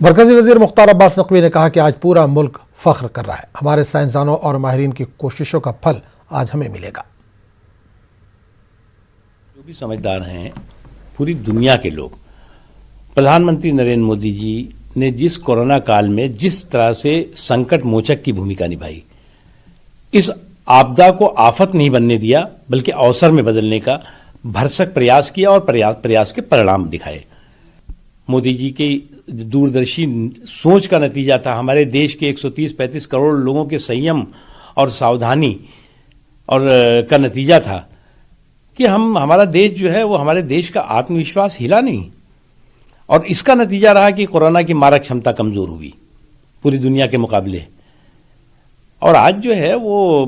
मरकजी वजीर मुख्तार अब्बास नकवी ने कहा कि आज पूरा मुल्क फख्र कर रहा है। हमारे साइंसदानों और माहिरीन की कोशिशों का फल आज हमें मिलेगा। जो भी समझदार हैं, पूरी दुनिया के लोग, प्रधानमंत्री नरेंद्र मोदी जी ने जिस कोरोना काल में जिस तरह से संकट मोचक की भूमिका निभाई, इस आपदा को आफत नहीं बनने दिया बल्कि अवसर में बदलने का भरसक प्रयास किया और प्रयास के परिणाम दिखाए। मोदी जी की दूरदर्शी सोच का नतीजा था, हमारे देश के 130-135 करोड़ लोगों के संयम और सावधानी और का नतीजा था कि हमारा देश जो है वो हमारे देश का आत्मविश्वास हिला नहीं, और इसका नतीजा रहा कि कोरोना की मारक क्षमता कमजोर हुई पूरी दुनिया के मुकाबले। और आज जो है वो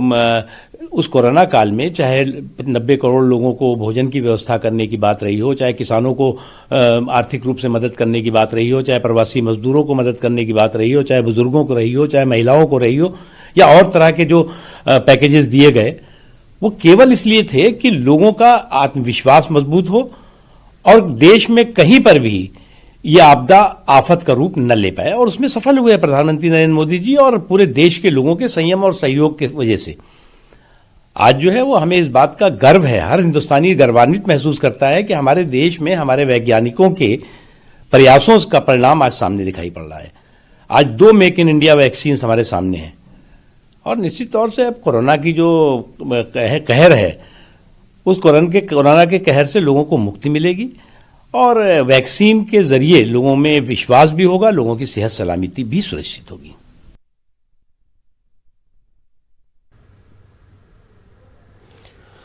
उस कोरोना काल में चाहे 90 करोड़ लोगों को भोजन की व्यवस्था करने की बात रही हो, चाहे किसानों को आर्थिक रूप से मदद करने की बात रही हो, चाहे प्रवासी मजदूरों को मदद करने की बात रही हो, चाहे बुजुर्गों को रही हो, चाहे महिलाओं को रही हो, या और तरह के जो पैकेजेस दिए गए, वो केवल इसलिए थे कि लोगों का आत्मविश्वास मजबूत हो और देश में कहीं पर भी ये आपदा आफत का रूप न ले पाए। और उसमें सफल हुए प्रधानमंत्री नरेंद्र मोदी जी और पूरे देश के लोगों के संयम और सहयोग की वजह से आज जो है वो हमें इस बात का गर्व है, हर हिंदुस्तानी गर्वान्वित महसूस करता है कि हमारे देश में हमारे वैज्ञानिकों के प्रयासों का परिणाम आज सामने दिखाई पड़ रहा है। आज 2 मेक इन इंडिया वैक्सीन हमारे सामने हैं और निश्चित तौर से अब कोरोना की जो कहर है, उस कोरोना के कहर से लोगों को मुक्ति मिलेगी और वैक्सीन के जरिए लोगों में विश्वास भी होगा, लोगों की सेहत सलामती भी सुनिश्चित होगी।